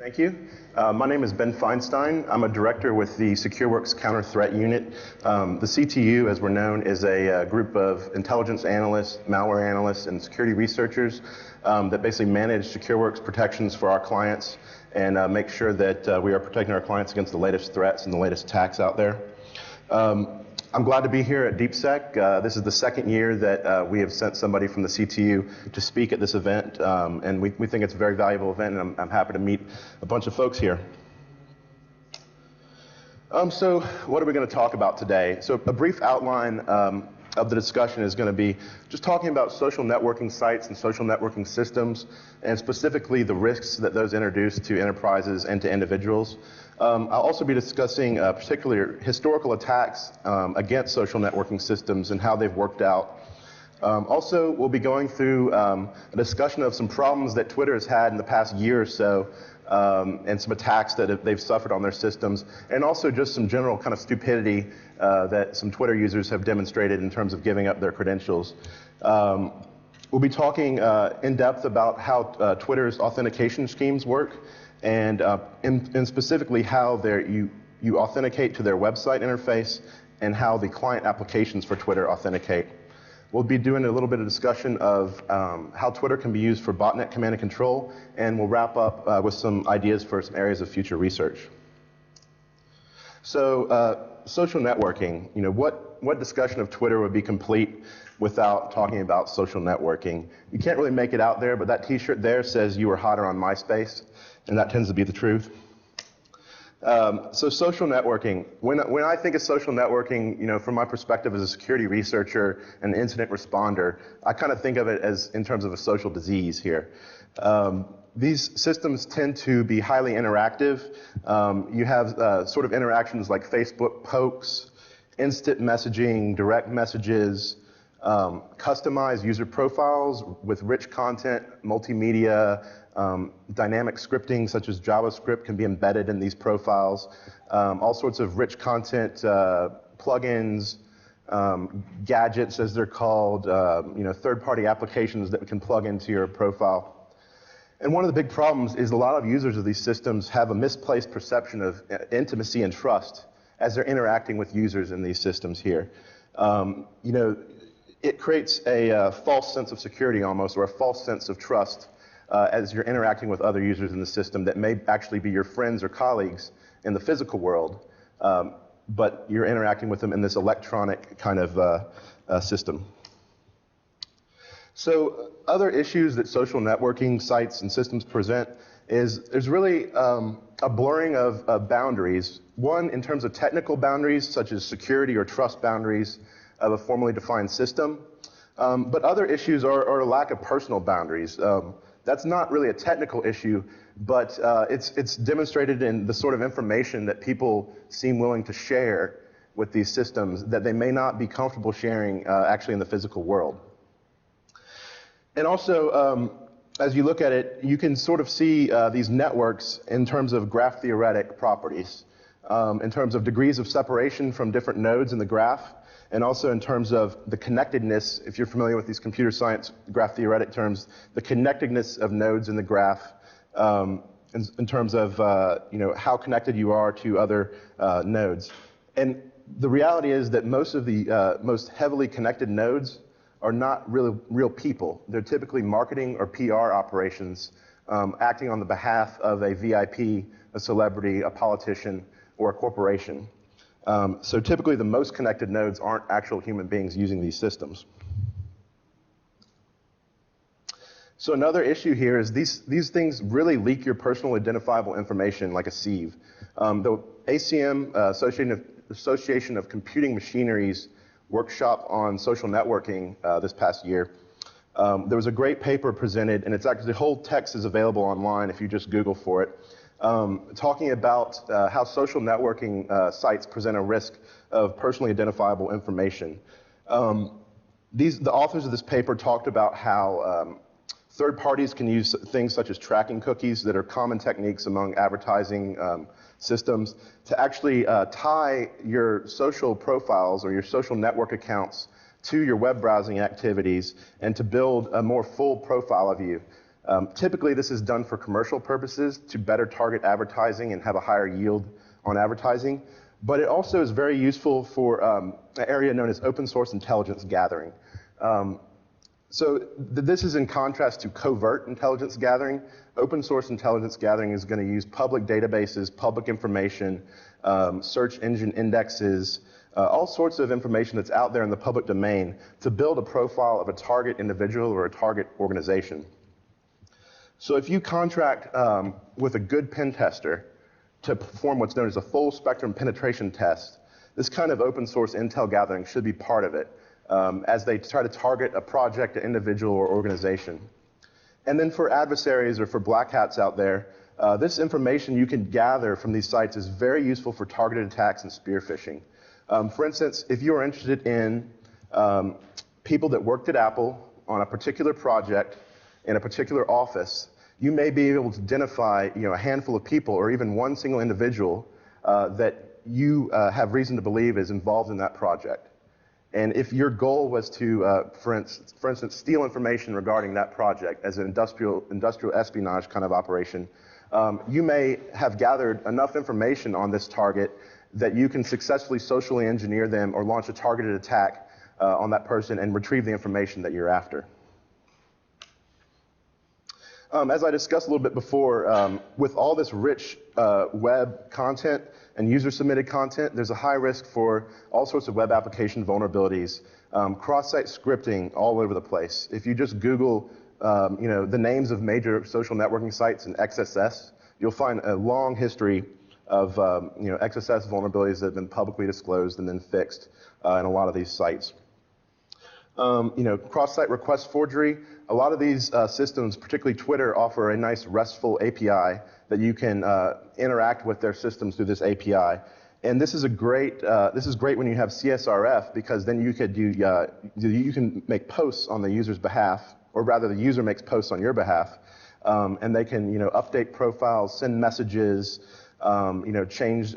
Thank you. My name is Ben Feinstein. I'm a director with the SecureWorks Counter Threat Unit. The CTU, as we're known, is a group of intelligence analysts, malware analysts, and security researchers that basically manage SecureWorks protections for our clients and make sure that we are protecting our clients against the latest threats and the latest attacks out there. I'm glad to be here at DeepSec. This is the second year that we have sent somebody from the CTU to speak at this event, and we think it's a very valuable event, and I'm happy to meet a bunch of folks here. So what are we going to talk about today? So a brief outline of the discussion is going to be just talking about social networking sites and social networking systems, and specifically the risks that those introduce to enterprises and to individuals. I'll also be discussing particular historical attacks against social networking systems and how they've worked out. Also, we'll be going through a discussion of some problems that Twitter has had in the past year or so, and some attacks that they've suffered on their systems, and also just some general kind of stupidity that some Twitter users have demonstrated in terms of giving up their credentials. We'll be talking in depth about how Twitter's authentication schemes work, and specifically how you authenticate to their website interface and how the client applications for Twitter authenticate. We'll be doing a little bit of discussion of how Twitter can be used for botnet command and control, and we'll wrap up with some ideas for some areas of future research. So social networking, you know, what discussion of Twitter would be complete without talking about social networking? You can't really make it out there, but that t-shirt there says you were hotter on MySpace, and that tends to be the truth. So social networking, when I think of social networking, you know, from my perspective as a security researcher and incident responder, I kind of think of it as in terms of a social disease here. These systems tend to be highly interactive. You have sort of interactions like Facebook pokes, instant messaging, direct messages, customized user profiles with rich content, multimedia, dynamic scripting such as JavaScript can be embedded in these profiles. All sorts of rich content, plugins, gadgets as they're called, you know, third-party applications that can plug into your profile. And one of the big problems is a lot of users of these systems have a misplaced perception of intimacy and trust as they're interacting with users in these systems here. You know, it creates a false sense of security almost, or a false sense of trust as you're interacting with other users in the system that may actually be your friends or colleagues in the physical world, but you're interacting with them in this electronic kind of system. So other issues that social networking sites and systems present is there's really a blurring of boundaries. One, in terms of technical boundaries, such as security or trust boundaries of a formally defined system. But other issues are a lack of personal boundaries. That's not really a technical issue, but it's demonstrated in the sort of information that people seem willing to share with these systems that they may not be comfortable sharing actually in the physical world. And also, as you look at it, you can sort of see these networks in terms of graph theoretic properties, in terms of degrees of separation from different nodes in the graph, and also in terms of the connectedness, if you're familiar with these computer science graph theoretic terms, the connectedness of nodes in the graph in terms of you know, how connected you are to other nodes. And the reality is that most of the most heavily connected nodes are not really real people. They're typically marketing or PR operations acting on the behalf of a VIP, a celebrity, a politician, or a corporation. So typically the most connected nodes aren't actual human beings using these systems. So another issue here is these things really leak your personal identifiable information like a sieve. The ACM, Association of Computing Machinery's workshop on social networking this past year, there was a great paper presented, and it's actually, the whole text is available online if you just Google for it, talking about how social networking sites present a risk of personally identifiable information. The authors of this paper talked about how third parties can use things such as tracking cookies that are common techniques among advertising systems to actually tie your social profiles or your social network accounts to your web browsing activities and to build a more full profile of you. Typically, this is done for commercial purposes to better target advertising and have a higher yield on advertising. But it also is very useful for an area known as open source intelligence gathering. This is in contrast to covert intelligence gathering. Open source intelligence gathering is going to use public databases, public information, search engine indexes, all sorts of information that's out there in the public domain to build a profile of a target individual or a target organization. So if you contract with a good pen tester to perform what's known as a full spectrum penetration test, this kind of open source intel gathering should be part of it as they try to target a project, an individual, or organization. And then for adversaries or for black hats out there, this information you can gather from these sites is very useful for targeted attacks and spear phishing. For instance, if you are interested in people that worked at Apple on a particular project in a particular office, you may be able to identify a handful of people or even one single individual that you have reason to believe is involved in that project. And if your goal was to, for instance, steal information regarding that project as an industrial espionage kind of operation, you may have gathered enough information on this target that you can successfully socially engineer them or launch a targeted attack on that person and retrieve the information that you're after. As I discussed a little bit before, with all this rich web content and user-submitted content, there's a high risk for all sorts of web application vulnerabilities, cross-site scripting all over the place. If you just Google the names of major social networking sites in XSS, you'll find a long history of XSS vulnerabilities that have been publicly disclosed and then fixed in a lot of these sites. Cross-site request forgery. A lot of these systems, particularly Twitter, offer a nice RESTful API that you can interact with their systems through this API. And this is great when you have CSRF, because then you could you can make posts on the user's behalf, or rather the user makes posts on your behalf, and they can update profiles, send messages, change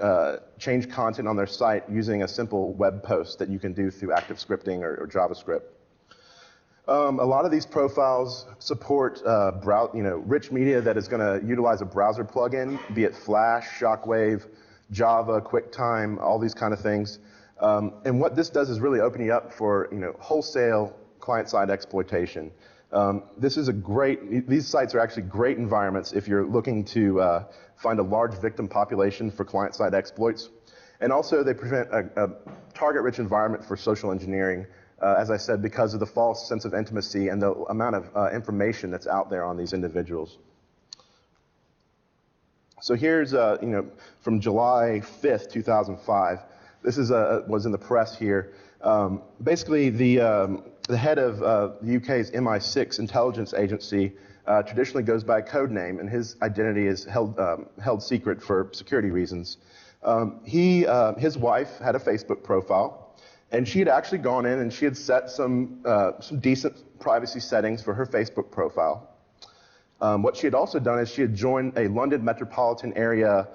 content on their site using a simple web post that you can do through active scripting or JavaScript. A lot of these profiles support rich media that is going to utilize a browser plugin, be it Flash, Shockwave, Java, QuickTime, all these kind of things. And what this does is really open you up for wholesale client-side exploitation. These sites are actually great environments if you're looking to find a large victim population for client-side exploits. And also they present a target-rich environment for social engineering, as I said, because of the false sense of intimacy and the amount of information that's out there on these individuals. So here's from July 5th, 2005. This was in the press here. Basically, the head of the UK's MI6 intelligence agency traditionally goes by a code name, and his identity is held secret for security reasons. His wife had a Facebook profile, and she had actually gone in and she had set some decent privacy settings for her Facebook profile. What she had also done is she had joined a London metropolitan area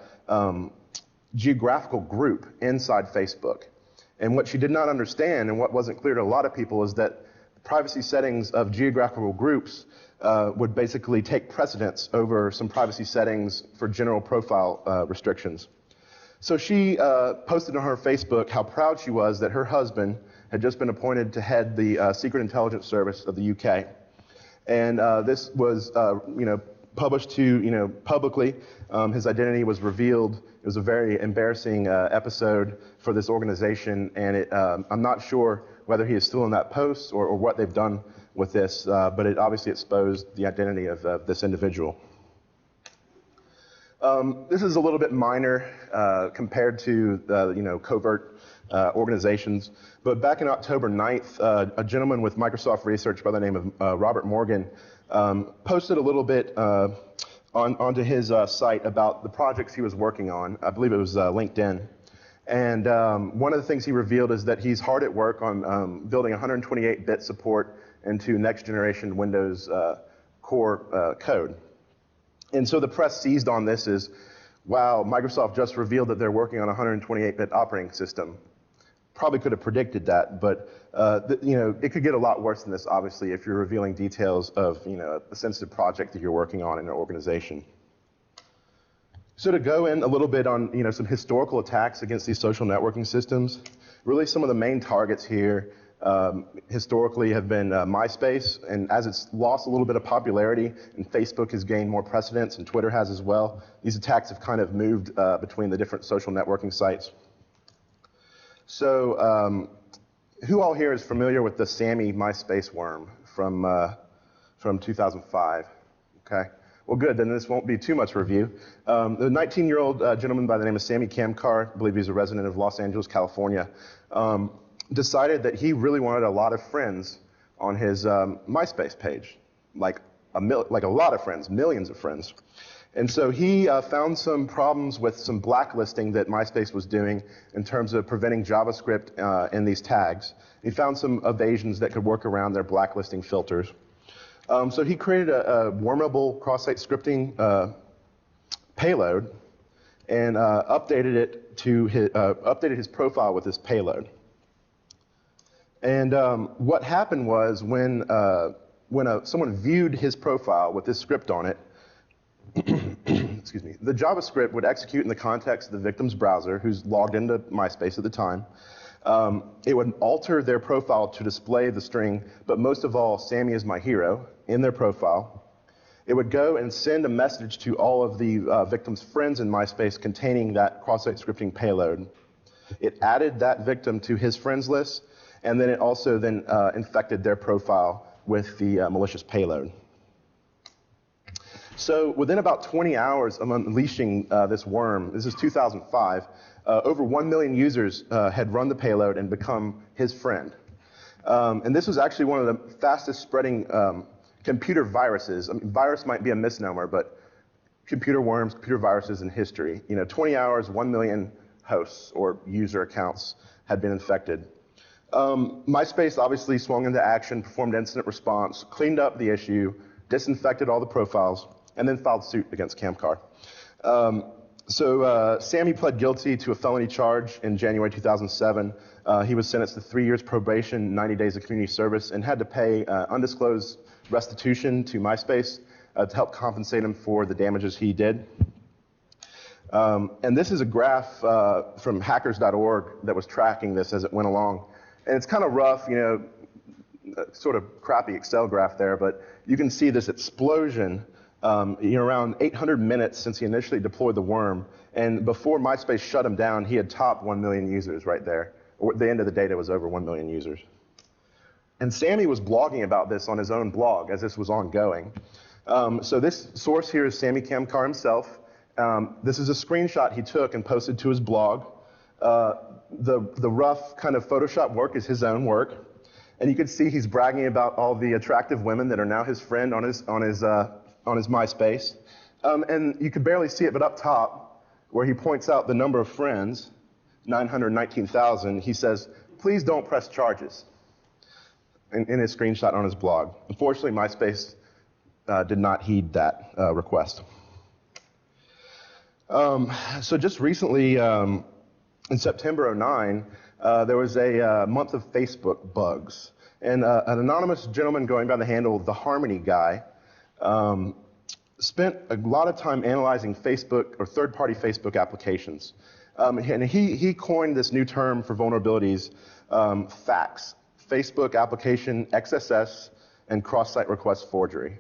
geographical group inside Facebook. And what she did not understand, and what wasn't clear to a lot of people, is that privacy settings of geographical groups would basically take precedence over some privacy settings for general profile restrictions. So she posted on her Facebook how proud she was that her husband had just been appointed to head the Secret Intelligence Service of the UK. And this was published to publicly. His identity was revealed. It was a very embarrassing episode for this organization, and I'm not sure whether he is still in that post or what they've done with this, but it obviously exposed the identity of this individual. This is a little bit minor compared to covert organizations, but back in October 9th, a gentleman with Microsoft Research by the name of Robert Morgan posted a little bit onto his site about the projects he was working on. I believe it was LinkedIn. And one of the things he revealed is that he's hard at work on building 128-bit support into next-generation Windows core code. And so the press seized on this as, wow, Microsoft just revealed that they're working on a 128-bit operating system. probably could have predicted that, but it could get a lot worse than this, obviously, if you're revealing details of a sensitive project that you're working on in an organization. So to go in a little bit on some historical attacks against these social networking systems, really some of the main targets here historically have been MySpace, and as it's lost a little bit of popularity and Facebook has gained more precedence and Twitter has as well, these attacks have kind of moved between the different social networking sites. So who all here is familiar with the Sammy MySpace worm from 2005? Okay. Well, good, then this won't be too much review. The 19-year-old gentleman by the name of Sammy Kamkar, I believe he's a resident of Los Angeles, California, decided that he really wanted a lot of friends on his MySpace page, like a lot of friends, millions of friends. And so he found some problems with some blacklisting that MySpace was doing in terms of preventing JavaScript in these tags. He found some evasions that could work around their blacklisting filters. So he created a wormable cross-site scripting payload and updated it to updated his profile with this payload. And what happened was when someone viewed his profile with this script on it, excuse me, the JavaScript would execute in the context of the victim's browser, who's logged into MySpace at the time. It would alter their profile to display the string, but most of all, Sammy is my hero, in their profile. It would go and send a message to all of the victim's friends in MySpace containing that cross-site scripting payload. It added that victim to his friends list, and then it also then infected their profile with the malicious payload. So within about 20 hours of unleashing this worm, this is 2005, over 1 million users had run the payload and become his friend. And this was actually one of the fastest spreading computer viruses. I mean, virus might be a misnomer, but computer worms, computer viruses in history. 20 hours, 1 million hosts or user accounts had been infected. MySpace obviously swung into action, performed incident response, cleaned up the issue, disinfected all the profiles, and then filed suit against Kamkar. So Sammy pled guilty to a felony charge in January 2007. He was sentenced to 3 years probation, 90 days of community service, and had to pay undisclosed restitution to MySpace to help compensate him for the damages he did. And this is a graph from hackers.org that was tracking this as it went along. And it's kind of rough, sort of crappy Excel graph there, but you can see this explosion around 800 minutes since he initially deployed the worm. And before MySpace shut him down, he had topped 1 million users right there. At the end of the data was over 1 million users. And Sammy was blogging about this on his own blog as this was ongoing. So this source here is Sammy Kamkar himself. This is a screenshot he took and posted to his blog. The rough kind of Photoshop work is his own work. And you can see he's bragging about all the attractive women that are now his friend on his MySpace. And you can barely see it, but up top, where he points out the number of friends, 919,000, he says, "Please don't press charges," in his screenshot on his blog. Unfortunately, MySpace did not heed that request. So just recently, in September '09, there was a month of Facebook bugs. And an anonymous gentleman going by the handle The Harmony Guy spent a lot of time analyzing Facebook or third-party Facebook applications. And he coined this new term for vulnerabilities, FAQs, Facebook Application XSS and Cross-Site Request Forgery.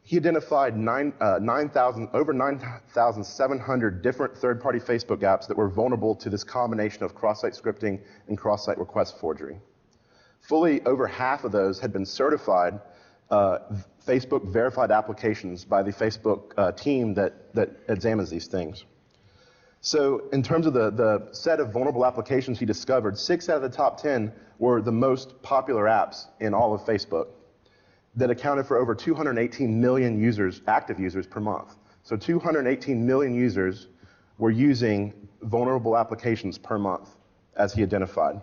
He identified over 9,700 different third-party Facebook apps that were vulnerable to this combination of cross-site scripting and cross-site request forgery. Fully over half of those had been certified Facebook verified applications by the Facebook team that examines these things. So in terms of the set of vulnerable applications he discovered, 6 out of the top 10 were the most popular apps in all of Facebook that accounted for over 218 million users, active users per month. So 218 million users were using vulnerable applications per month, as he identified.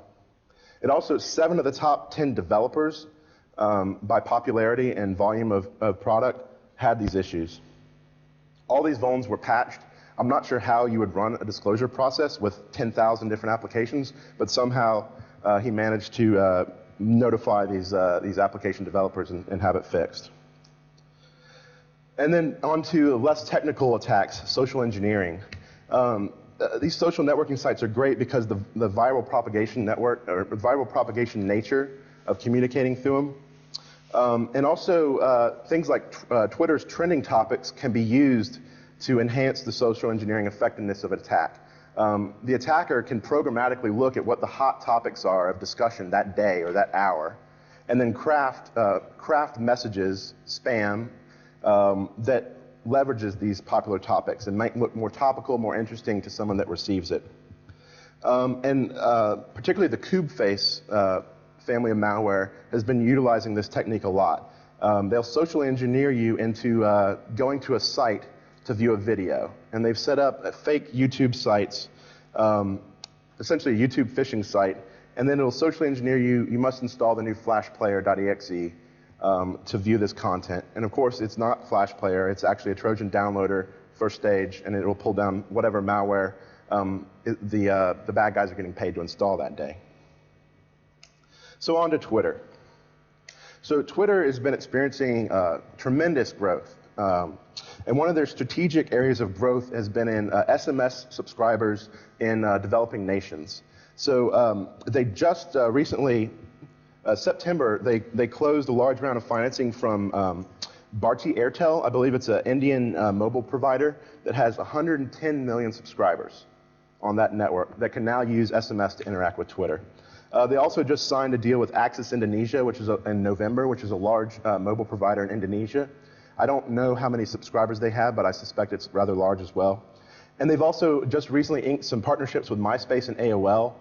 It also, 7 of the top 10 developers by popularity and volume of product had these issues. All these vulns were patched I'm not sure how you would run a disclosure process with 10,000 different applications, but somehow he managed to notify these application developers and have it fixed. And then on to less technical attacks, social engineering. These social networking sites are great because the viral propagation network, or viral propagation nature of communicating through them. And also things like Twitter's trending topics can be used to enhance the social engineering effectiveness of an attack. The attacker can programmatically look at what the hot topics are of discussion that day or that hour, and then craft messages, spam, that leverages these popular topics and might look more topical, more interesting to someone that receives it. Particularly the Kubeface family of malware has been utilizing this technique a lot. They'll socially engineer you into going to a site to view a video. And they've set up fake YouTube sites, essentially a YouTube phishing site, and then it'll socially engineer you. You must install the new flashplayer.exe to view this content. And of course, it's not Flash Player, it's actually a Trojan downloader, first stage, and it will pull down whatever malware the bad guys are getting paid to install that day. So on to Twitter. So Twitter has been experiencing tremendous growth. And one of their strategic areas of growth has been in SMS subscribers in developing nations. So they just recently, September, they closed a large round of financing from Bharti Airtel. I believe it's an Indian mobile provider that has 110 million subscribers on that network that can now use SMS to interact with Twitter. They also just signed a deal with Axis Indonesia, which is in November, which is a large mobile provider in Indonesia. I don't know how many subscribers they have, but I suspect it's rather large as well. And they've also just recently inked some partnerships with MySpace and AOL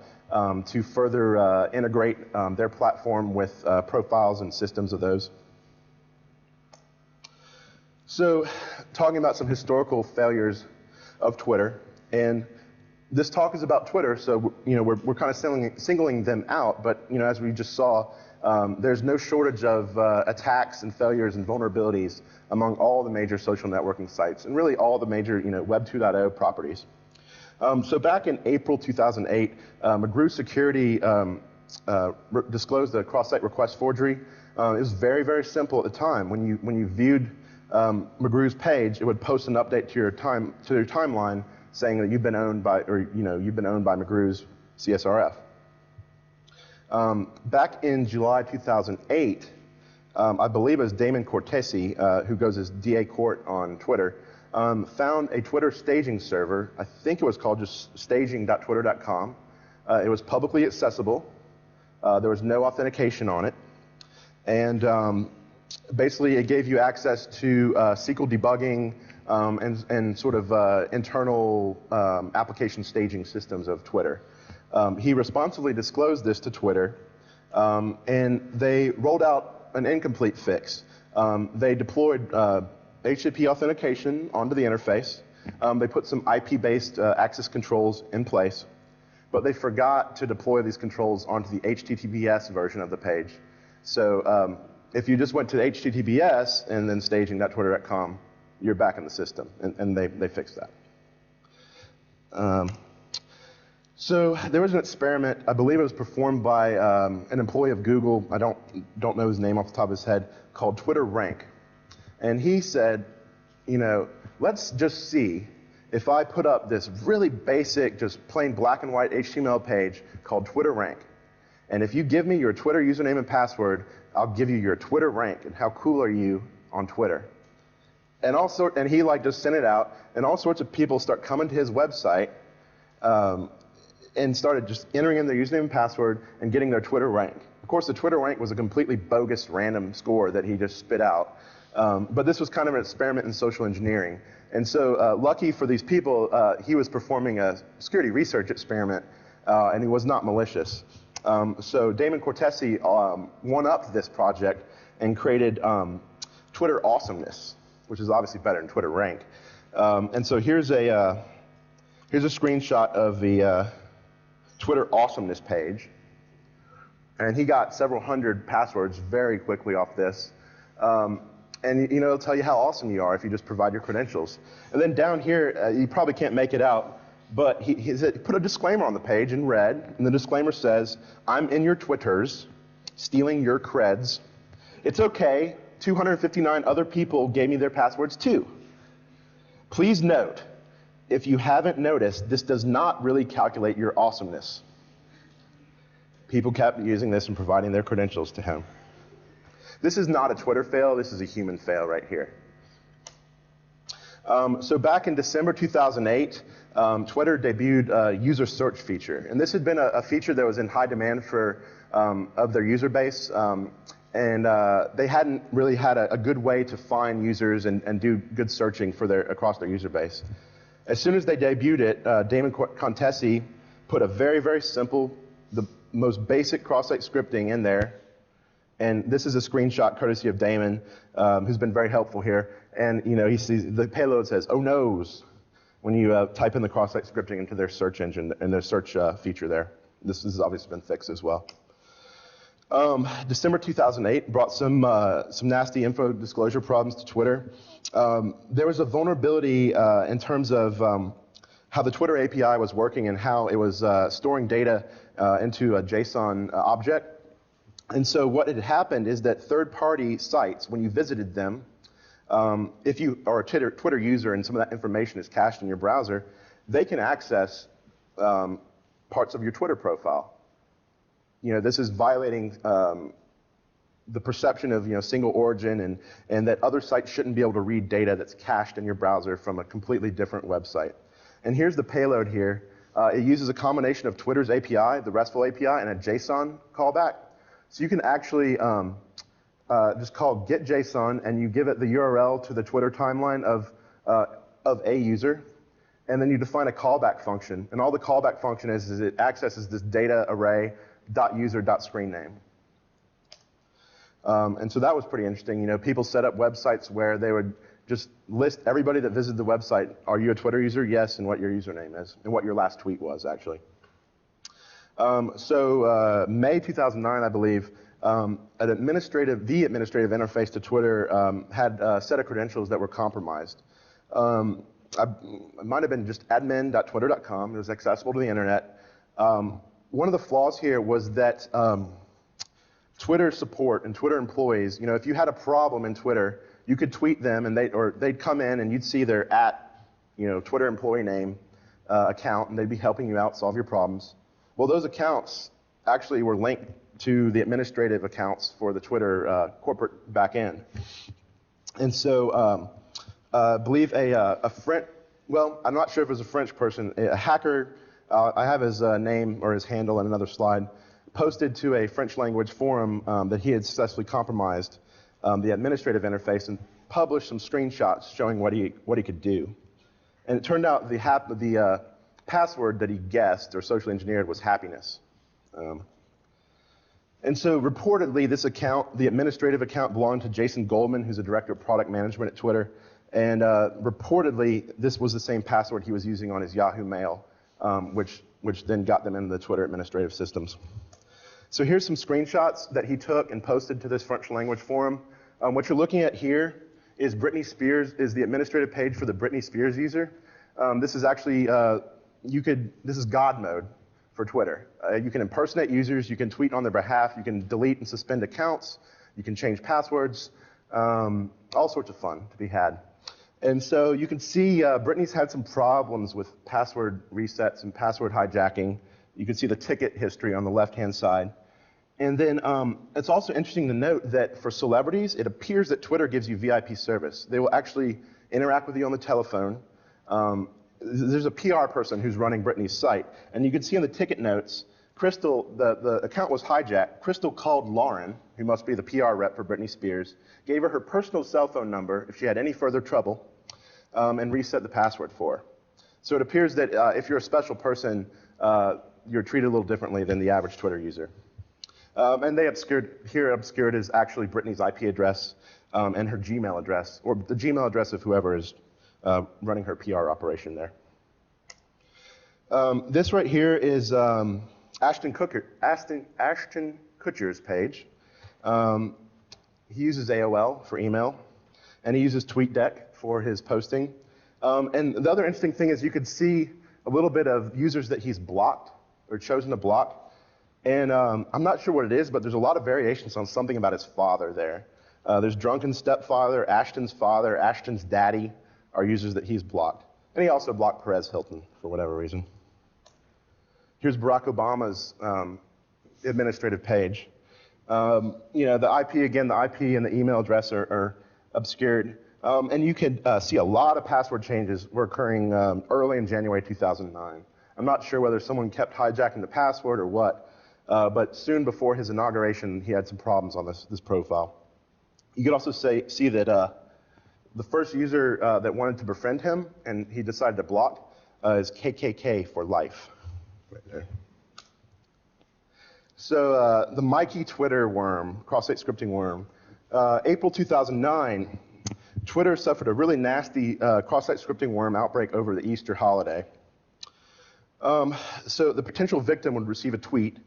to further integrate their platform with profiles and systems of those. So talking about some historical failures of Twitter, and this talk is about Twitter, so we're kind of singling them out, but as we just saw, there's no shortage of attacks and failures and vulnerabilities among all the major social networking sites and really all the major Web 2.0 properties. So back in April 2008, McGrew Security disclosed a cross-site request forgery. It was very, very simple at the time. When you viewed McGrew's page, it would post an update to your timeline saying that you've been owned by, you've been owned by McGrew's CSRF. Back in July 2008, I believe it was Damon Cortese, who goes as DA Court on Twitter, found a Twitter staging server. I think it was called just staging.twitter.com. It was publicly accessible. There was no authentication on it. And basically, it gave you access to SQL debugging and sort of internal application staging systems of Twitter. He responsibly disclosed this to Twitter, and they rolled out an incomplete fix. They deployed HTTP authentication onto the interface. They put some IP-based access controls in place, but they forgot to deploy these controls onto the HTTPS version of the page. So if you just went to HTTPS and then staging.twitter.com, you're back in the system, and they fixed that. So there was an experiment, I believe it was performed by an employee of Google, I don't know his name off the top of his head, called Twitter Rank. And he said, let's just see if I put up this really basic, just plain black and white HTML page called Twitter Rank. And if you give me your Twitter username and password, I'll give you your Twitter rank, and how cool are you on Twitter? And he just sent it out, and all sorts of people start coming to his website and started just entering in their username and password and getting their Twitter rank. Of course, the Twitter rank was a completely bogus random score that he just spit out. But this was kind of an experiment in social engineering. And so lucky for these people, he was performing a security research experiment, and he was not malicious. So Damon Cortese one-upped this project and created Twitter Awesomeness, which is obviously better than Twitter Rank. And so here's a screenshot of the Twitter Awesomeness page. And he got several hundred passwords very quickly off this. And it'll tell you how awesome you are if you just provide your credentials. And then down here, you probably can't make it out, but he put a disclaimer on the page in red, and the disclaimer says, I'm in your Twitters, stealing your creds. It's okay, 259 other people gave me their passwords too. Please note, if you haven't noticed, this does not really calculate your awesomeness. People kept using this and providing their credentials to him. This is not a Twitter fail, this is a human fail right here. So back in December 2008, Twitter debuted a user search feature. And this had been a feature that was in high demand of their user base. And they hadn't really had a good way to find users and do good searching across their user base. As soon as they debuted it, Damon Contesi put a very, very simple, the most basic cross-site scripting in there. And this is a screenshot courtesy of Damon, who's been very helpful here. And he sees the payload says, "Oh noes," when you type in the cross-site scripting into their search engine and their search feature there. This has obviously been fixed as well. December 2008 brought some nasty info disclosure problems to Twitter. There was a vulnerability in terms of how the Twitter API was working and how it was storing data into a JSON object. And so what had happened is that third-party sites, when you visited them, if you are a Twitter user and some of that information is cached in your browser, they can access parts of your Twitter profile. This is violating the perception of single origin and that other sites shouldn't be able to read data that's cached in your browser from a completely different website. And here's the payload here. It uses a combination of Twitter's API, the RESTful API, and a JSON callback. So you can actually just call getJSON, and you give it the URL to the Twitter timeline of a user, and then you define a callback function. And all the callback function is it accesses this data array .user.screenname. And so that was pretty interesting. People set up websites where they would just list everybody that visited the website. Are you a Twitter user? Yes, and what your username is, and what your last tweet was, actually. May 2009, I believe, the administrative interface to Twitter had a set of credentials that were compromised. It might have been just admin.twitter.com. It was accessible to the internet. One of the flaws here was that Twitter support and Twitter employees, if you had a problem in Twitter, you could tweet them and they'd come in and you'd see their Twitter employee name account, and they'd be helping you out solve your problems. Well, those accounts actually were linked to the administrative accounts for the Twitter corporate backend. And so I believe a French, well, I'm not sure if it was a French person, a hacker, I have his name or his handle in another slide, posted to a French language forum that he had successfully compromised the administrative interface and published some screenshots showing what he could do. And it turned out the password that he guessed or socially engineered was happiness. And so reportedly, this account, the administrative account, belonged to Jason Goldman, who's a director of product management at Twitter. And reportedly, this was the same password he was using on his Yahoo Mail, which then got them into the Twitter administrative systems. So here's some screenshots that he took and posted to this French language forum. What you're looking at here is the administrative page for the Britney Spears user. This is actually, this is God mode for Twitter. You can impersonate users, you can tweet on their behalf, you can delete and suspend accounts, you can change passwords, all sorts of fun to be had. And so you can see Britney's had some problems with password resets and password hijacking. You can see the ticket history on the left-hand side. And then it's also interesting to note that for celebrities, it appears that Twitter gives you VIP service. They will actually interact with you on the telephone. There's a PR person who's running Britney's site, and you can see in the ticket notes, Crystal, the account was hijacked. Crystal called Lauren, who must be the PR rep for Britney Spears, gave her her personal cell phone number if she had any further trouble, and reset the password for her. So it appears that if you're a special person, you're treated a little differently than the average Twitter user. And they obscured is actually Britney's IP address and her Gmail address, or the Gmail address of whoever is running her PR operation there. This right here is Ashton Kutcher's page. He uses AOL for email. and he uses TweetDeck for his posting. And the other interesting thing is you could see a little bit of users that he's blocked or chosen to block. And I'm not sure what it is, but there's a lot of variations on something about his father there. There's Drunken Stepfather, Ashton's father, Ashton's daddy are users that he's blocked. And he also blocked Perez Hilton for whatever reason. Here's Barack Obama's administrative page. The IP, again, the IP and the email address are obscured. And you can see a lot of password changes were occurring early in January 2009. I'm not sure whether someone kept hijacking the password or what, but soon before his inauguration, he had some problems on this profile. You could also see that the first user that wanted to befriend him and he decided to block is KKK for life. Right there. So the Mikey Twitter worm, cross-site scripting worm, April 2009, Twitter suffered a really nasty cross-site scripting worm outbreak over the Easter holiday. So the potential victim would receive a tweet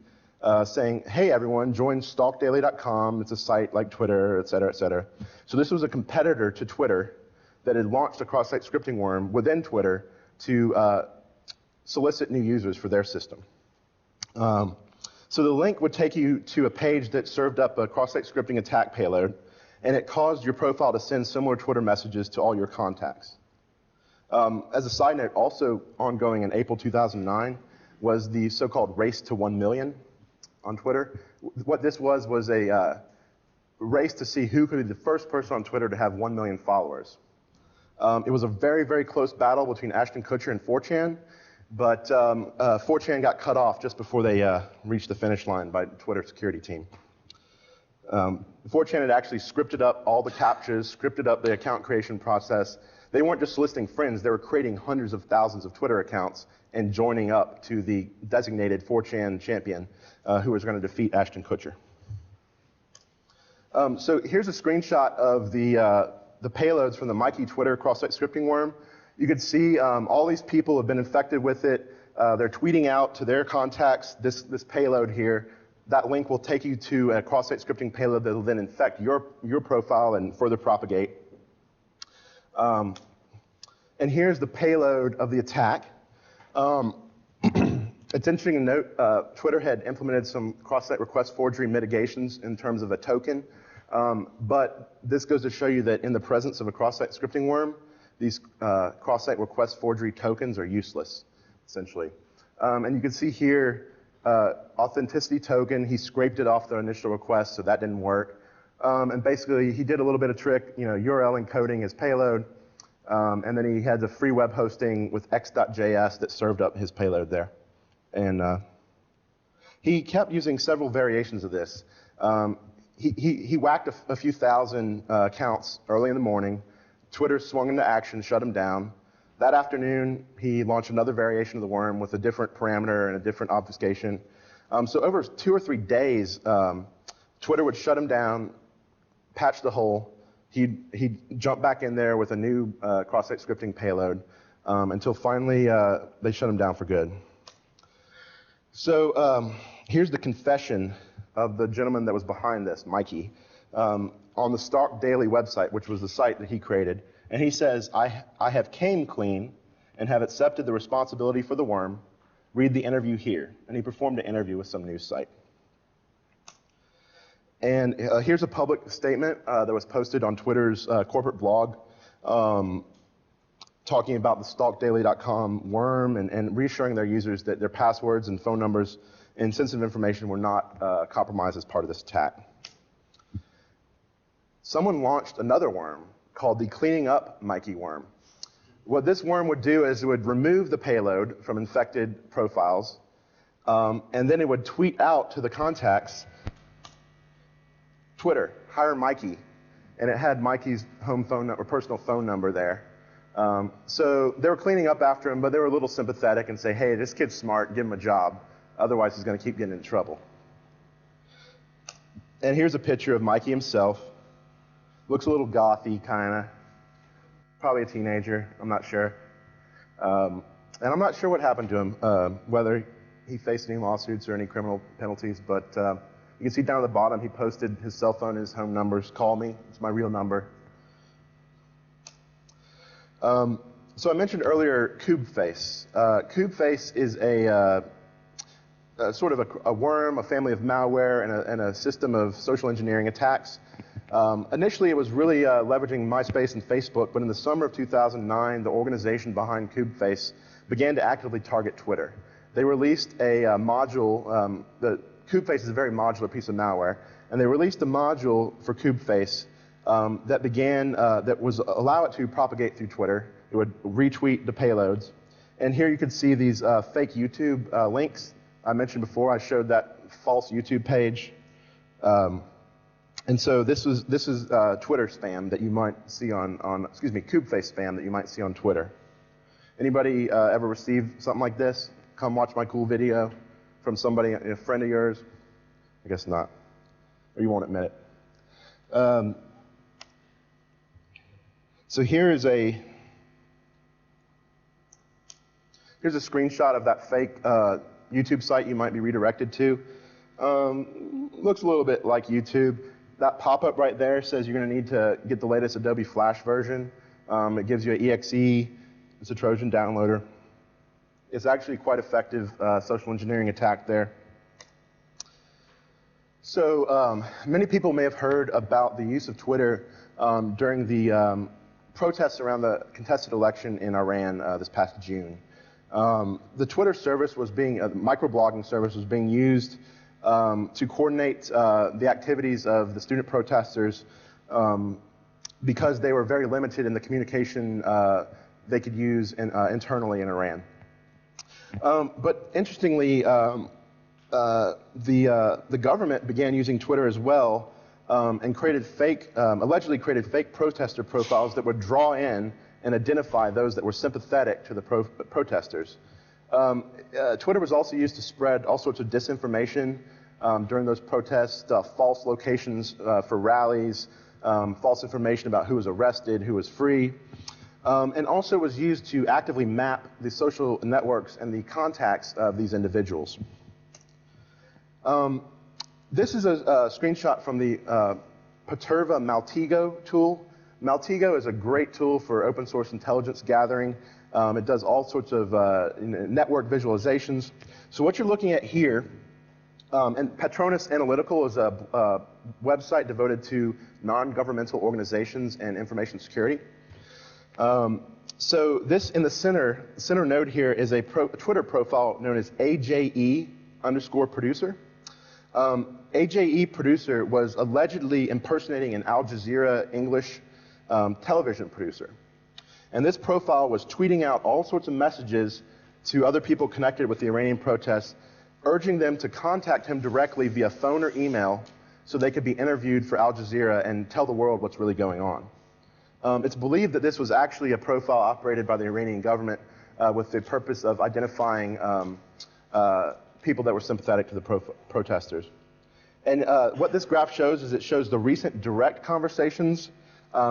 saying, hey everyone, join stalkdaily.com, it's a site like Twitter, et cetera, et cetera. So this was a competitor to Twitter that had launched a cross-site scripting worm within Twitter to solicit new users for their system. So the link would take you to a page that served up a cross-site scripting attack payload, and it caused your profile to send similar Twitter messages to all your contacts. As a side note, also ongoing in April 2009 was the so-called race to 1 million on Twitter. What this was a race to see who could be the first person on Twitter to have 1 million followers. It was a very, very close battle between Ashton Kutcher and 4chan, but 4chan got cut off just before they reached the finish line by Twitter security team. 4chan had actually scripted up all the captchas, scripted up the account creation process. They weren't just soliciting friends, they were creating hundreds of thousands of Twitter accounts and joining up to the designated 4chan champion who was going to defeat Ashton Kutcher. So here's a screenshot of the payloads from the Mikey Twitter cross-site scripting worm. You could see all these people have been infected with it. They're tweeting out to their contacts this payload here. That link will take you to a cross-site scripting payload that will then infect your profile and further propagate. And here's the payload of the attack. It's interesting to note, Twitter had implemented some cross-site request forgery mitigations in terms of a token, but this goes to show you that in the presence of a cross-site scripting worm, these cross-site request forgery tokens are useless, essentially. And you can see here, authenticity token, he scraped it off the initial request, so that didn't work. And basically, he did a little bit of trick, URL encoding his payload, and then he had the free web hosting with x.js that served up his payload there. And he kept using several variations of this. He whacked a few thousand accounts early in the morning. Twitter swung into action, shut him down. That afternoon, he launched another variation of the worm with a different parameter and a different obfuscation. So over 2 or 3 days, Twitter would shut him down, patch the hole. He'd jump back in there with a new cross-site scripting payload until finally they shut him down for good. So here's the confession of the gentleman that was behind this, Mikey, on the Stalk Daily website, which was the site that he created. And he says, I have came clean and have accepted the responsibility for the worm. Read the interview here. And he performed an interview with some news site. And here's a public statement that was posted on Twitter's corporate blog talking about the stalkdaily.com worm and reassuring their users that their passwords and phone numbers and sensitive information were not compromised as part of this attack. Someone launched another worm called the Cleaning Up Mikey worm. What this worm would do is it would remove the payload from infected profiles, and then it would tweet out to the contacts, Twitter, hire Mikey, and it had Mikey's home phone number, personal phone number there. So they were cleaning up after him, but they were a little sympathetic and say, hey, this kid's smart, give him a job. Otherwise, he's going to keep getting in trouble. And here's a picture of Mikey himself. Looks a little gothy, kind of. Probably a teenager, I'm not sure. And I'm not sure what happened to him, whether he faced any lawsuits or any criminal penalties, but you can see down at the bottom, he posted his cell phone and his home numbers. Call me, it's my real number. So I mentioned earlier KubeFace. KubeFace is sort of a worm, a family of malware, and a system of social engineering attacks. Initially, it was really leveraging MySpace and Facebook, but in the summer of 2009, the organization behind KubeFace began to actively target Twitter. They released a module. The KubeFace is a very modular piece of malware, and they released a module for KubeFace that was allow it to propagate through Twitter. It would retweet the payloads. And here you can see these fake YouTube links. I mentioned before, I showed that false YouTube page. And so this is Twitter spam that you might see KubeFace spam that you might see on Twitter. Anybody ever received something like this? Come watch my cool video from somebody, a friend of yours? I guess not, or you won't admit it. So here's a screenshot of that fake YouTube site you might be redirected to. Looks a little bit like YouTube. That pop-up right there says you're going to need to get the latest Adobe Flash version. It gives you an EXE. It's a Trojan downloader. It's actually quite effective social engineering attack there. So many people may have heard about the use of Twitter during the protests around the contested election in Iran this past June. The Twitter service was microblogging service was being used to coordinate the activities of the student protesters because they were very limited in the communication they could use internally in Iran. But interestingly, the government began using Twitter as well and allegedly created fake protester profiles that would draw in and identify those that were sympathetic to the protesters. Twitter was also used to spread all sorts of disinformation during those protests, false locations for rallies, false information about who was arrested, who was free, and also was used to actively map the social networks and the contacts of these individuals. This is a screenshot from the Perturba Maltego tool. Maltego is a great tool for open source intelligence gathering. It does all sorts of network visualizations. So what you're looking at here, and Petronas Analytical is a website devoted to non-governmental organizations and information security. So this in the center node here is a Twitter profile known as AJE_producer. AJE producer was allegedly impersonating an Al Jazeera English television producer. And this profile was tweeting out all sorts of messages to other people connected with the Iranian protests, urging them to contact him directly via phone or email so they could be interviewed for Al Jazeera and tell the world what's really going on. It's believed that this was actually a profile operated by the Iranian government with the purpose of identifying people that were sympathetic to the protesters. And what this graph shows is it shows the recent direct conversations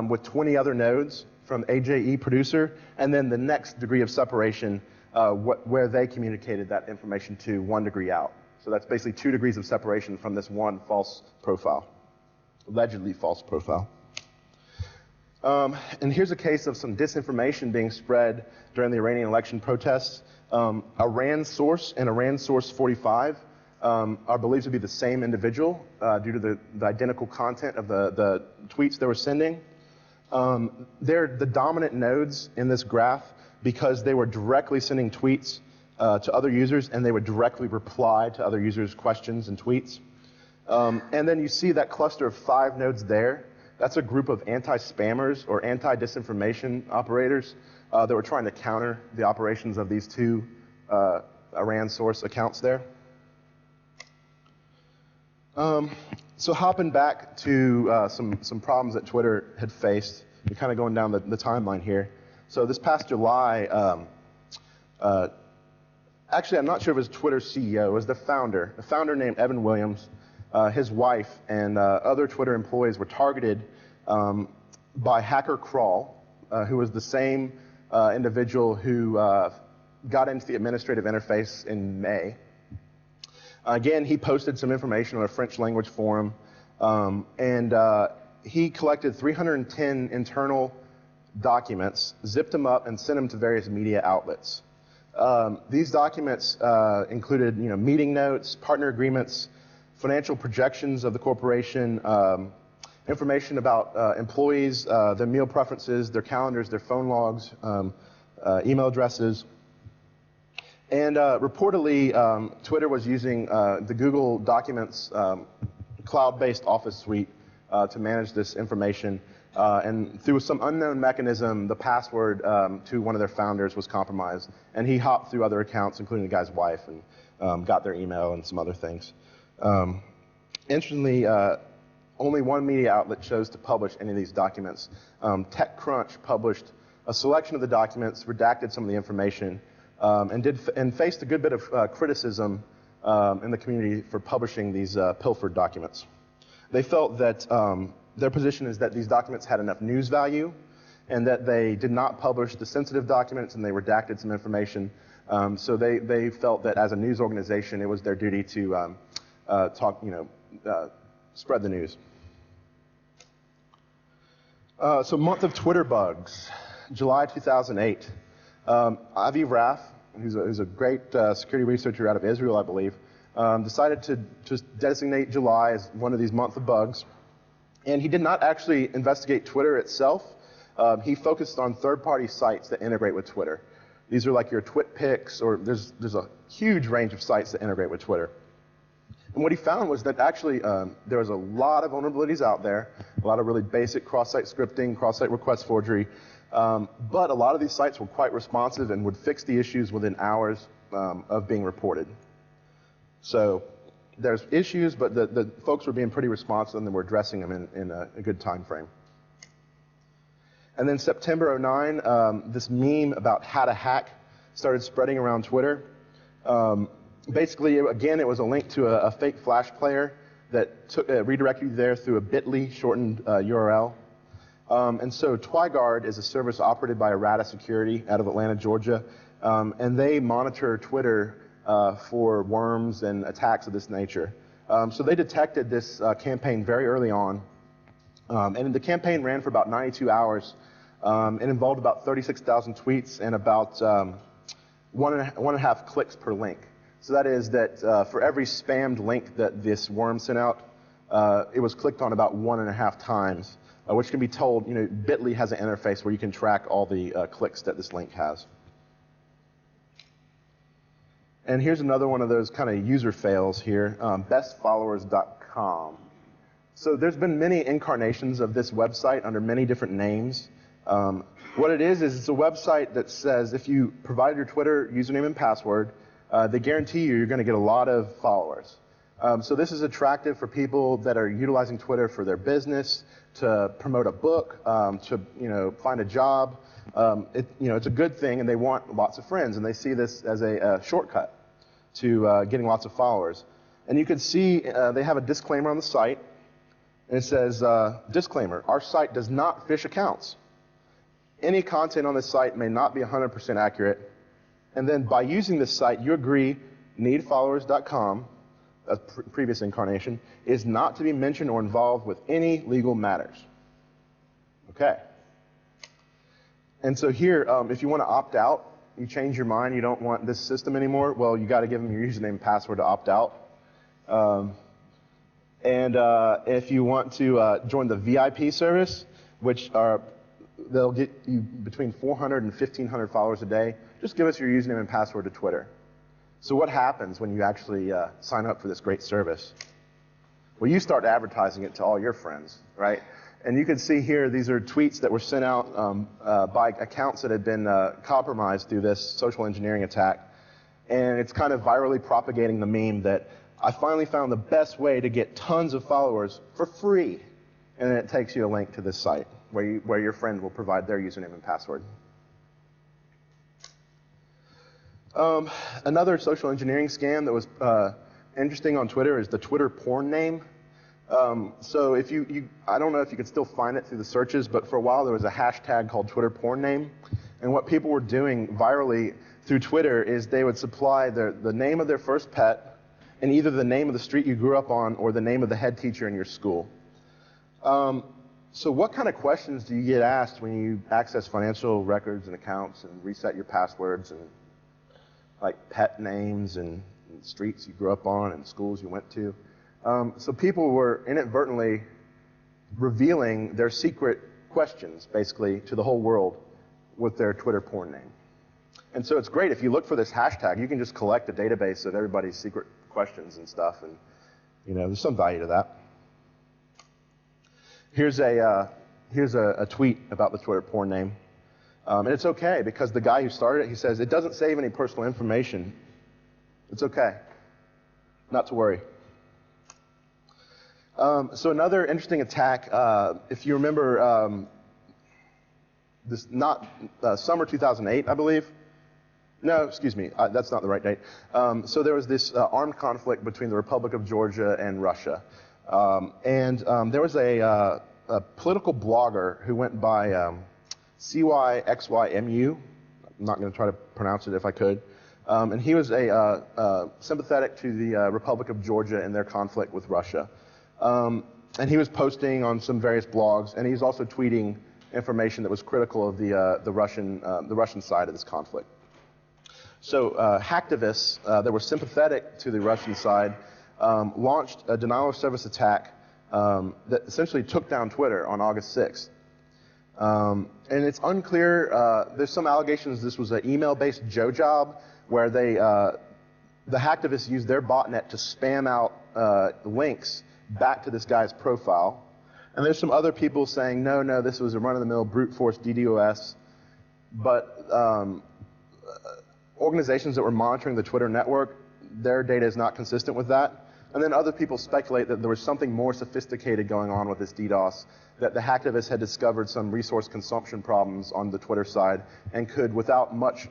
with 20 other nodes from AJE producer, and then the next degree of separation where they communicated that information to 1 degree out. So that's basically 2 degrees of separation from this one false profile, allegedly false profile. And here's a case of some disinformation being spread during the Iranian election protests. Iran source and Iran source 45 are believed to be the same individual due to the identical content of the tweets they were sending. They're the dominant nodes in this graph because they were directly sending tweets to other users, and they would directly reply to other users' questions and tweets. And then you see that cluster of 5 nodes there. That's a group of anti-spammers or anti-disinformation operators that were trying to counter the operations of these 2 Iran source accounts there. So hopping back to some problems that Twitter had faced, we're kind of going down the timeline here. So this past July, actually I'm not sure if it was Twitter's CEO, it was the founder named Evan Williams. His wife and other Twitter employees were targeted by Hacker Crawl, who was the same individual who got into the administrative interface in May. Again, he posted some information on a French language forum, and he collected 310 internal documents, zipped them up, and sent them to various media outlets. These documents included, meeting notes, partner agreements, financial projections of the corporation, information about employees, their meal preferences, their calendars, their phone logs, email addresses. And reportedly, Twitter was using the Google Documents cloud-based Office suite to manage this information. And through some unknown mechanism, the password to one of their founders was compromised. And he hopped through other accounts, including the guy's wife, and got their email and some other things. Interestingly, only one media outlet chose to publish any of these documents. TechCrunch published a selection of the documents, redacted some of the information, and faced a good bit of criticism in the community for publishing these pilfered documents. They felt that their position is that these documents had enough news value and that they did not publish the sensitive documents and they redacted some information. So they felt that as a news organization, it was their duty to spread the news. So month of Twitter bugs, July 2008. Avi Raff, who's a great security researcher out of Israel, I believe, decided to just designate July as one of these month of bugs. And he did not actually investigate Twitter itself. He focused on third-party sites that integrate with Twitter. These are like your TwitPics, or there's a huge range of sites that integrate with Twitter. And what he found was that actually there was a lot of vulnerabilities out there, a lot of really basic cross-site scripting, cross-site request forgery, but a lot of these sites were quite responsive and would fix the issues within hours of being reported. So there's issues, but the folks were being pretty responsive and they were addressing them in a good time frame. And then September '09, this meme about how to hack started spreading around Twitter. Basically, again, it was a link to a fake Flash player that redirected you there through a bit.ly shortened URL. And so TwyGuard is a service operated by Errata Security out of Atlanta, Georgia, and they monitor Twitter for worms and attacks of this nature. So they detected this campaign very early on, and the campaign ran for about 92 hours. It involved about 36,000 tweets and about one and a half clicks per link. So that is that for every spammed link that this worm sent out, it was clicked on about 1.5 times, which can be told, bit.ly has an interface where you can track all the clicks that this link has. And here's another one of those kind of user fails here, bestfollowers.com. So there's been many incarnations of this website under many different names. What it is it's a website that says if you provide your Twitter username and password, they guarantee you're going to get a lot of followers. So this is attractive for people that are utilizing Twitter for their business, to promote a book, to find a job. It's a good thing, and they want lots of friends, and they see this as a shortcut to getting lots of followers. And you can see they have a disclaimer on the site, and it says, disclaimer, our site does not phish accounts. Any content on this site may not be 100% accurate. And then by using this site, you agree needfollowers.com, a previous incarnation, is not to be mentioned or involved with any legal matters. Okay. And so here, if you want to opt out, you change your mind, you don't want this system anymore, well, you got to give them your username and password to opt out. If you want to join the VIP service, which they'll get you between 400 and 1,500 followers a day, just give us your username and password to Twitter. So what happens when you actually sign up for this great service? Well, you start advertising it to all your friends, right? And you can see here, these are tweets that were sent out by accounts that had been compromised through this social engineering attack. And it's kind of virally propagating the meme that I finally found the best way to get tons of followers for free. And then it takes you a link to this site where your friend will provide their username and password. Another social engineering scam that was interesting on Twitter is the Twitter porn name. So if I don't know if you could still find it through the searches, but for a while there was a hashtag called Twitter porn name. And what people were doing virally through Twitter is they would supply the name of their first pet and either the name of the street you grew up on or the name of the head teacher in your school. So what kind of questions do you get asked when you access financial records and accounts and reset your passwords and like pet names and streets you grew up on and schools you went to? So people were inadvertently revealing their secret questions, basically, to the whole world with their Twitter porn name. And so it's great. If you look for this hashtag, you can just collect a database of everybody's secret questions and stuff, and there's some value to that. Here's a tweet about the Twitter porn name. And it's okay, because the guy who started it, he says, it doesn't save any personal information. It's okay. Not to worry. So another interesting attack, if you remember, summer 2008, I believe. No, excuse me, that's not the right date. So there was this armed conflict between the Republic of Georgia and Russia. There was a political blogger who went by CYXYMU. I'm not going to try to pronounce it if I could. And he was sympathetic to the Republic of Georgia in their conflict with Russia. And he was posting on some various blogs, and he was also tweeting information that was critical of the Russian side of this conflict. So hacktivists that were sympathetic to the Russian side launched a denial of service attack that essentially took down Twitter on August 6th. And it's unclear, there's some allegations this was an email-based Joe job where the hacktivists used their botnet to spam out links back to this guy's profile. And there's some other people saying, no, this was a run-of-the-mill brute force DDoS. But organizations that were monitoring the Twitter network, their data is not consistent with that. And then other people speculate that there was something more sophisticated going on with this DDoS, that the hacktivists had discovered some resource consumption problems on the Twitter side and could, without much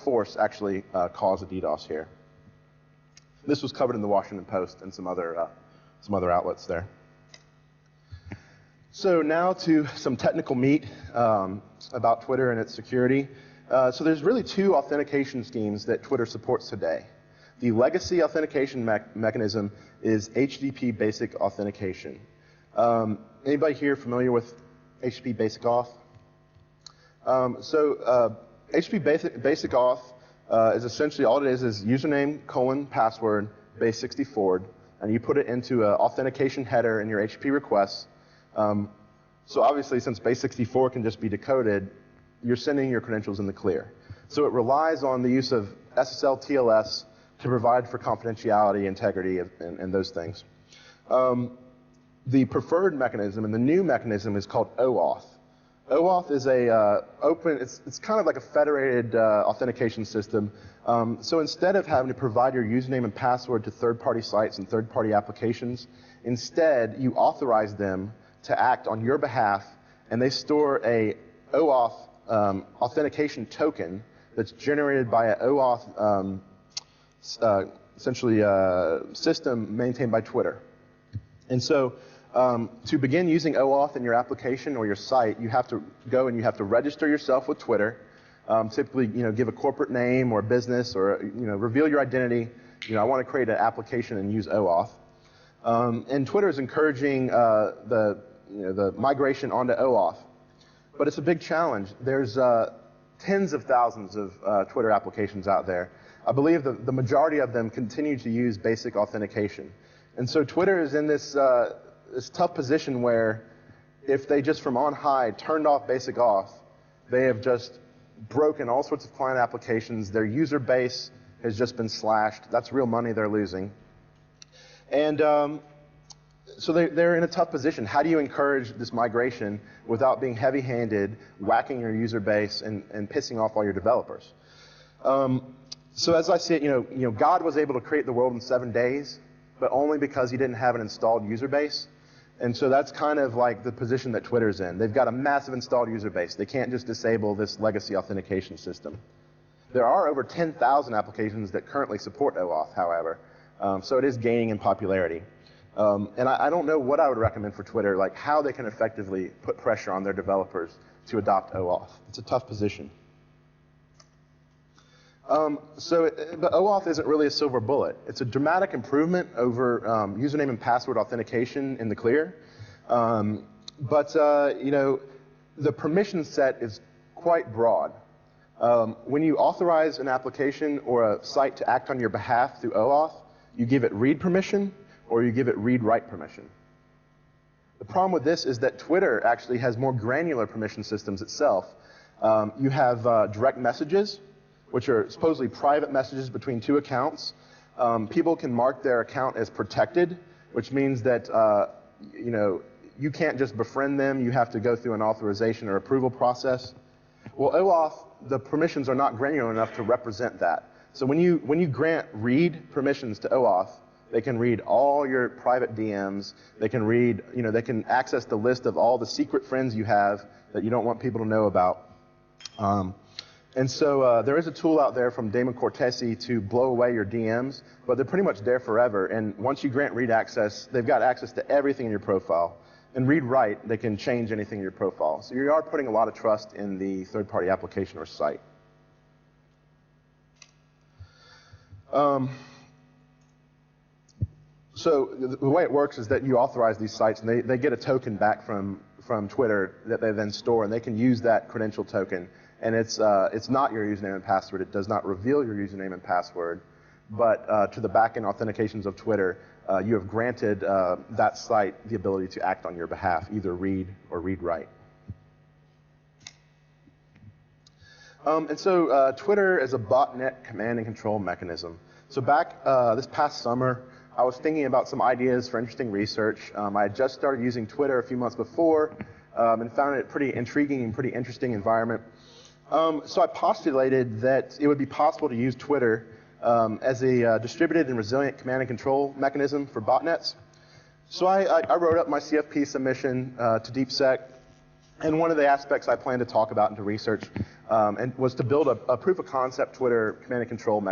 force, actually cause a DDoS here. This was covered in the Washington Post and some other outlets there. So now to some technical meat about Twitter and its security. So there's really two authentication schemes that Twitter supports today. The legacy authentication mechanism is HTTP basic authentication. Anybody here familiar with HTTP basic auth? HTTP basic auth is essentially all it is username, password, base 64, and you put it into an authentication header in your HTTP requests. So obviously, since base 64 can just be decoded, you're sending your credentials in the clear. So it relies on the use of SSL TLS to provide for confidentiality, integrity, and those things. The preferred mechanism and the new mechanism is called OAuth. OAuth is it's kind of like a federated authentication system. So instead of having to provide your username and password to third-party sites and third-party applications, instead you authorize them to act on your behalf, and they store a OAuth authentication token that's generated by an OAuth essentially system maintained by Twitter. And so to begin using OAuth in your application or your site, you have to go and you have to register yourself with Twitter. Typically, give a corporate name or a business, or reveal your identity. I want to create an application and use OAuth. And Twitter is encouraging the migration onto OAuth, but it's a big challenge. There's tens of thousands of Twitter applications out there. I believe the majority of them continue to use basic authentication, and so Twitter is in this tough position where if they just from on high turned off basic auth, they have just broken all sorts of client applications. Their user base has just been slashed. That's real money they're losing. And so they're in a tough position. How do you encourage this migration without being heavy-handed, whacking your user base, and pissing off all your developers? So as I see it, God was able to create the world in 7 days, but only because he didn't have an installed user base. And so that's kind of like the position that Twitter's in. They've got a massive installed user base. They can't just disable this legacy authentication system. There are over 10,000 applications that currently support OAuth, however, so it is gaining in popularity. And I don't know what I would recommend for Twitter, like how they can effectively put pressure on their developers to adopt OAuth. It's a tough position. But OAuth isn't really a silver bullet. It's a dramatic improvement over username and password authentication in the clear. But you know, the permission set is quite broad. When you authorize an application or a site to act on your behalf through OAuth, you give it read permission or you give it read-write permission. The problem with this is that Twitter actually has more granular permission systems itself. You have direct messages, which are supposedly private messages between two accounts. People can mark their account as protected, which means that you know, you can't just befriend them. You have to go through an authorization or approval process. Well, OAuth, the permissions are not granular enough to represent that. So when you grant read permissions to OAuth, they can read all your private DMs. They can read, you know, they can access the list of all the secret friends you have that you don't want people to know about. And so there is a tool out there from Damon Cortese to blow away your DMs, but they're pretty much there forever. And once you grant read access, they've got access to everything in your profile. And read-write, they can change anything in your profile. So you are putting a lot of trust in the third-party application or site. So the way it works is that you authorize these sites, and they get a token back from Twitter that they then store, and they can use that credential token. And it's not your username and password. It does not reveal your username and password. But to the back-end authentications of Twitter, you have granted that site the ability to act on your behalf, either read or read-write. And so Twitter is a botnet command and control mechanism. So back this past summer, I was thinking about some ideas for interesting research. I had just started using Twitter a few months before and found it pretty intriguing and pretty interesting environment. So I postulated that it would be possible to use Twitter as a distributed and resilient command and control mechanism for botnets. So I wrote up my CFP submission to DeepSec, and one of the aspects I plan to talk about into research and was to build a proof of concept Twitter command and control mechanism.